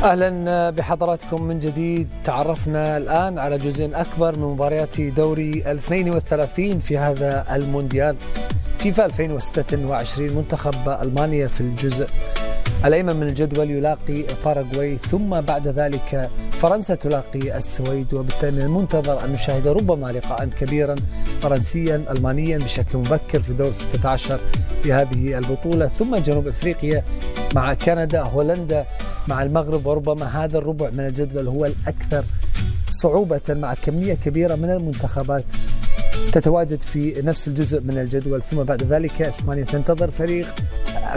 أهلا بحضراتكم من جديد. تعرفنا الآن على جزء أكبر من مباريات دوري 32 في هذا المونديال فيفا 2026. منتخب ألمانيا في الجزء الأيمن من الجدول يلاقي باراغواي، ثم بعد ذلك فرنسا تلاقي السويد، وبالتالي من المنتظر أن نشاهد ربما لقاء كبيرا فرنسيا ألمانيا بشكل مبكر في دور 16 في هذه البطولة، ثم جنوب أفريقيا مع كندا، هولندا مع المغرب، وربما هذا الربع من الجدول هو الأكثر صعوبة مع كمية كبيرة من المنتخبات تتواجد في نفس الجزء من الجدول. ثم بعد ذلك إسبانيا تنتظر فريق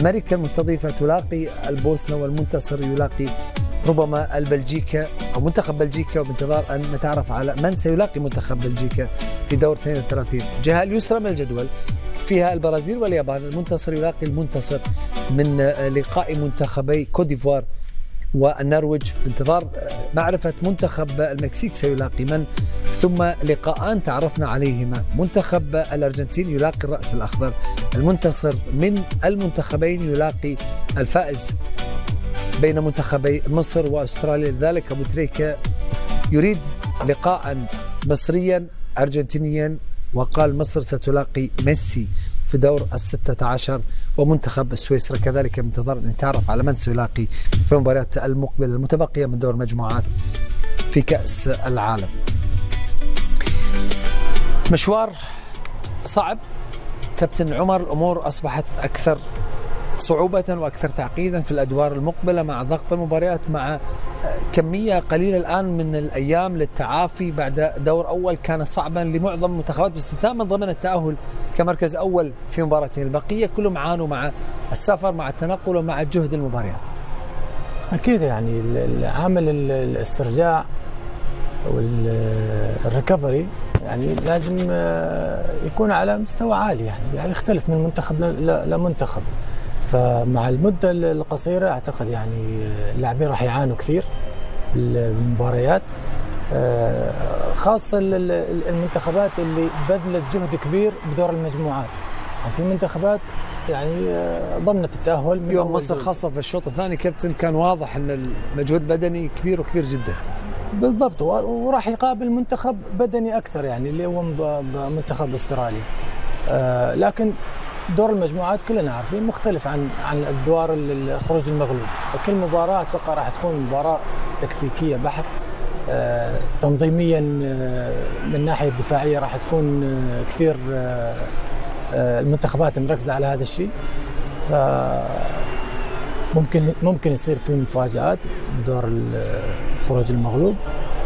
أمريكا المستضيفة تلاقي البوسنة، والمنتصر يلاقي ربما البلجيكا أو منتخب بلجيكا، وبانتظار أن نتعرف على من سيلاقي منتخب بلجيكا في دور 32. الجهة اليسرى من الجدول فيها البرازيل واليابان، المنتصر يلاقي المنتصر من لقاء منتخبي كوت ديفوار والنرويج، بانتظار معرفة منتخب المكسيك سيلاقي من، ثم لقاءان تعرفنا عليهما، منتخب الأرجنتين يلاقي الرأس الأخضر، المنتصر من المنتخبين يلاقي الفائز بين منتخبي مصر وأستراليا. لذلك أبو تريكة يريد لقاء مصريا أرجنتينيا، وقال مصر ستلاقي ميسي في دور 16، ومنتخب سويسرا كذلك بانتظار أن يتعرف على من سيلاقي في المباريات المقبلة المتبقية من دور مجموعات في كأس العالم. مشوار صعب كابتن عمر، الأمور أصبحت أكثر صعوبة وأكثر تعقيدا في الأدوار المقبلة مع ضغط المباريات، مع كمية قليلة الآن من الأيام للتعافي بعد دور أول كان صعبا لمعظم المنتخبات باستثناء من ضمن التأهل كمركز أول في مباراتين، البقية كلهم عانوا مع السفر مع التنقل ومع جهد المباريات. أكيد يعني عامل الاسترجاع والريكفري يعني لازم يكون على مستوى عالي، يعني يختلف من منتخب لمنتخب. فمع المدة القصيرة أعتقد يعني اللاعبين راح يعانوا كثير بالمباريات، خاصة المنتخبات اللي بذلت جهد كبير بدور المجموعات. يعني في منتخبات يعني ضمنت التأهل من يوم مصر، خاصة في الشوط الثاني كابتن كان واضح أن المجهود البدني كبير وكبير جدا. بالضبط، وراح يقابل منتخب بدني أكثر يعني اللي هو منتخب استراليا، لكن دور المجموعات كلنا عارفين مختلف عن الادوار الخروج المغلوب، فكل مباراه اتوقع راح تكون مباراه تكتيكيه بحت، تنظيميا من الناحيه الدفاعيه راح تكون كثير المنتخبات مركزه على هذا الشيء، ف ممكن يصير في مفاجآت بدور الخروج المغلوب،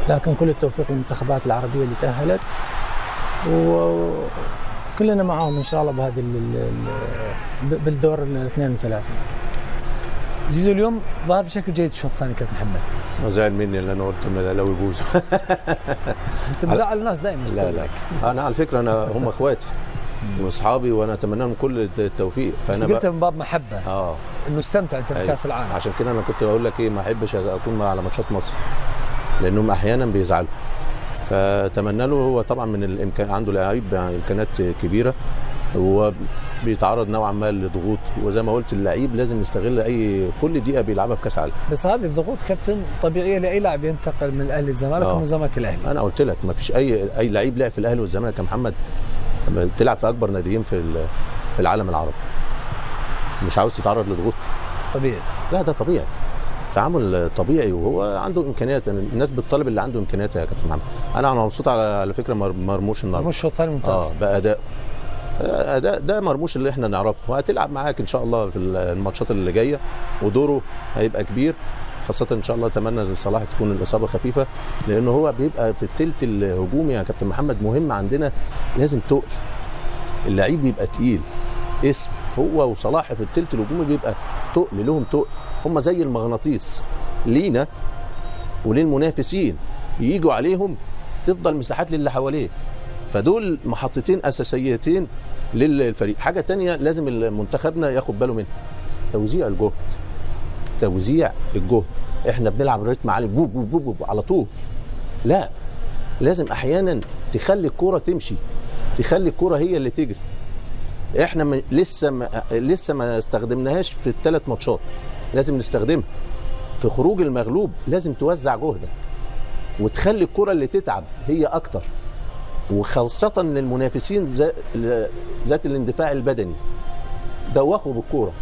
لكن كل التوفيق للمنتخبات العربيه اللي تأهلت، كلنا معاهم ان شاء الله بهذه بالدور ال 32. زيزو اليوم ظهر بشكل جيد الشوط الثاني كابتن محمد. زعل مني اللي انا قلت لو يفوز. انت مزعل الناس دائما. لا انا على فكره هم اخواتي واصحابي، وانا اتمنى لهم كل التوفيق. فانا قلت من باب محبه انه استمتع انت بكاس العالم. عشان كده انا كنت بقول لك ايه، ما احبش اكون على ماتشات مصر لانهم احيانا بيزعلوا، فاتمنى له. هو طبعا من الامكان عنده لعيب امكانيات كبيره، هو بيتعرض نوعا ما لضغوط، وزي ما قلت اللعيب لازم يستغل كل دقيقه بيلعبها في كاس عالم. بس هذه الضغوط كابتن طبيعيه لاي لاعب ينتقل من الاهلي للزمالك ومن الزمالك الاهلي. انا قلت لك ما فيش اي لعيب لعب في الاهلي والزمالك يا محمد تلعب في اكبر ناديين في العالم العربي مش عاوز تتعرض لضغوط طبيعي. لا ده طبيعي، تعامل طبيعي، وهو عنده امكانيات. الناس بتطالب اللي عنده امكانيات يا كابتن محمد. انا مبسوط على فكره مرموش النهارده. مرموش الشوط الثاني ممتاز. باداء ده مرموش اللي احنا نعرفه، وهتلعب معاك ان شاء الله في الماتشات اللي جايه، ودوره هيبقى كبير، خاصه ان شاء الله. اتمنى صلاح تكون الاصابه خفيفه، لانه هو بيبقى في الثلث الهجومي يا كابتن محمد مهم عندنا، لازم تقل اللعيب بيبقى تقيل، اسم هو وصلاح في الثلث الهجومي بيبقى تقل، لهم تقل، هم زي المغناطيس لينا وللمنافسين، ييجوا عليهم تفضل مساحات للي حواليه، فدول محطتين اساسيتين للفريق. حاجه تانية لازم منتخبنا ياخد باله منها، توزيع الجهد. احنا بنلعب رتم عالي بوب بوب بوب على طول، لا لازم احيانا تخلي الكوره تمشي، تخلي الكوره هي اللي تجري. احنا لسه ما استخدمناهاش في الثلاث ماتشات، لازم نستخدمها. في خروج المغلوب لازم توزع جهدك وتخلي الكرة اللي تتعب هي اكتر، وخاصة للمنافسين ذات الاندفاع البدني. دوخوا بالكورة.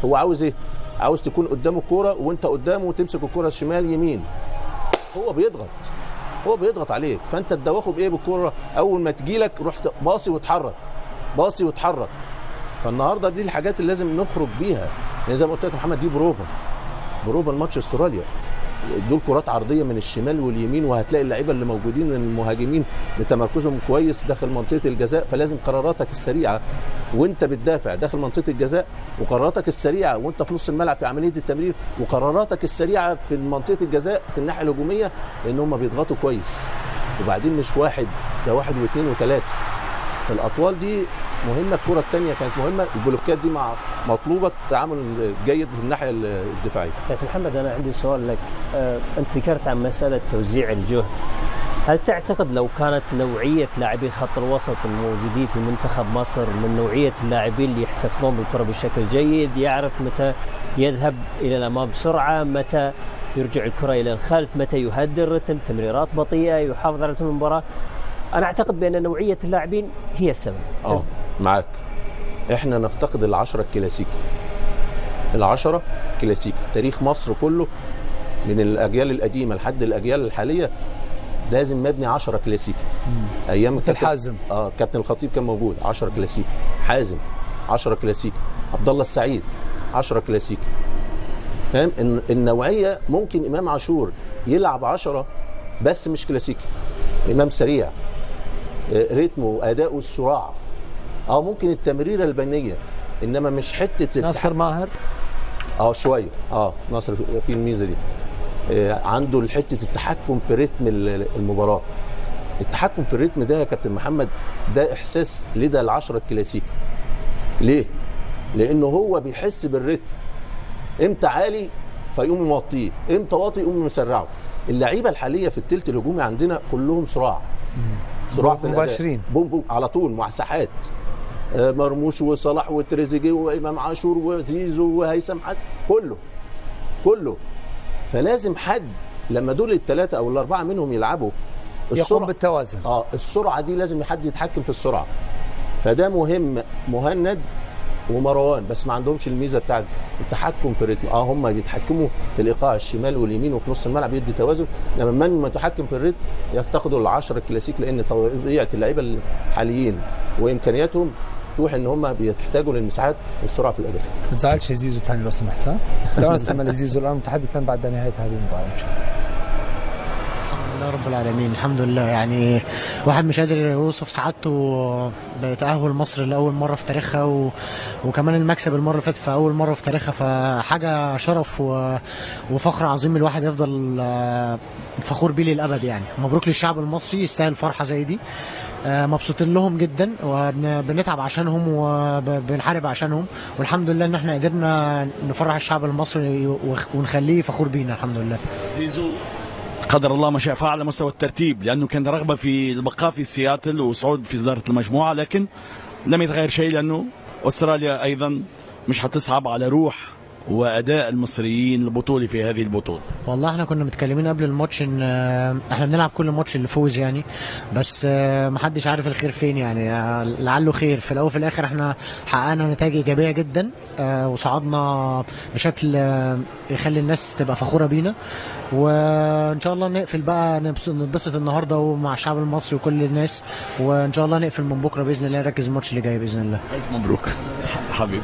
هو عاوز ايه؟ عاوز تكون قدامه الكورة وانت قدامه وتمسك الكورة الشمال يمين. هو بيضغط عليك، فانت تدوخه بايه؟ بالكورة. اول ما تجيلك رحت باصي وتحرك. فالنهارده دي الحاجات اللي لازم نخرج بيها، يعني زي ما قلت لك محمد، دي بروفا الماتش استراليا. دول كرات عرضيه من الشمال واليمين، وهتلاقي اللعيبه اللي موجودين المهاجمين بتمركزهم كويس داخل منطقه الجزاء، فلازم قراراتك السريعه وانت بتدافع داخل منطقه الجزاء، وقراراتك السريعه وانت في نص الملعب في عمليه التمرير، وقراراتك السريعه في منطقه الجزاء في الناحيه الهجوميه، لان هم بيضغطوا كويس. وبعدين مش واحد، ده واحد واثنين وثلاثه. فالاطوال دي مهمه. الكره الثانيه كانت مهمه، البلوكات دي مطلوبه التعامل جيد في الناحيه الدفاعيه. كابتن محمد، انا عندي سؤال لك. انت ذكرت عن مساله توزيع الجهد. هل تعتقد لو كانت نوعيه لاعبي خط الوسط الموجودين في منتخب مصر من نوعيه اللاعبين اللي يحتفظون بالكره بشكل جيد، يعرف متى يذهب الى الامام بسرعه، متى يرجع الكره الى الخلف، متى يهدي الرتم، تمريرات بطيئه، يحافظ على رتم المباراه، انا اعتقد بان نوعيه اللاعبين هي السبب. معاك. احنا نفتقد العشرة الكلاسيكي. العشرة كلاسيكي تاريخ مصر كله من الاجيال القديمه لحد الاجيال الحاليه لازم مبني 10 كلاسيكي. ايام مثل حازم، كابتن الخطيب كان موجود 10 كلاسيكي، حازم 10 كلاسيكي، عبد الله السعيد 10 كلاسيكي. فاهم ان النوعيه ممكن امام عاشور يلعب 10 بس مش كلاسيكي. امام سريع، رتمه واداؤه السرعه، ممكن التمريره البنيه، انما مش حته ناصر ماهر شويه. ناصر في الميزه دي، عنده حته التحكم في رتم المباراه. التحكم في الرتم ده يا كابتن محمد ده احساس لدى العشرة الكلاسيكي. ليه؟ لانه هو بيحس بالرتم، امتى عالي فيقوم يوطيه، امتى واطي يقوم مسرعه. اللعيبه الحاليه في الثلث الهجومي عندنا كلهم صراع في مباشرين، بوم على طول، مساحات. مرموش وصلاح وتريزيجيه وامام عاشور وزيزو وهيثم، كله. فلازم حد لما دول الثلاثه او الاربعه منهم يلعبوا يقوم بالتوازن. السرعه دي لازم حد يتحكم في السرعه. فده مهم. مهند ومروان بس ما عندهمش الميزه بتاعت التحكم في الريتم. هم بيتحكموا في الايقاع الشمال واليمين وفي نص الملعب يدي توازن، لما من متحكم في الريتم يفتقدوا العشرة الكلاسيك، لان طبيعه اللعيبه الحاليين وامكانياتهم توحي ان هم بيحتاجوا للمساحات والسرعه في الاداء. ما تزعلش زيزو ثاني لو سمحت. لو نستعمل زيزو الان متحدثا بعد نهايه هذه المباراه ان شاء الله. الحمد لله رب العالمين، الحمد لله. يعني واحد مش قادر يوصف سعادته بتأهل مصر لأول مرة في تاريخها، وكمان المكسب المرة اللي فاتت في أول مرة في تاريخها، فحاجة شرف وفخر عظيم الواحد يفضل فخور بيه للأبد. يعني مبروك للشعب المصري، يستاهل فرحة زي دي. مبسوطين لهم جدا وبنتعب عشانهم وبنحارب عشانهم، والحمد لله ان احنا قدرنا نفرح الشعب المصري ونخليه فخور بينا. الحمد لله. زيزو قدر الله ما شاء فعل على مستوى الترتيب، لانه كان رغبه في البقاء في سياتل وصعود في صداره المجموعه، لكن لم يتغير شيء لانه استراليا ايضا مش هتصعب على روح واداء المصريين البطولي في هذه البطوله. والله احنا كنا متكلمين قبل الماتش ان احنا بنلعب كل ماتش اللي فوز يعني، بس ما حدش عارف الخير فين يعني. لعله خير. في الاول وفي الاخر احنا حققنا نتائج ايجابيه جدا، وصعدنا بشكل يخلي الناس تبقى فخوره بينا، وان شاء الله نقفل بقى، نتبسط النهارده ومع الشعب المصري وكل الناس، وان شاء الله نقفل من بكره باذن الله، نركز الماتش اللي جاي باذن الله. الف مبروك حبيبي.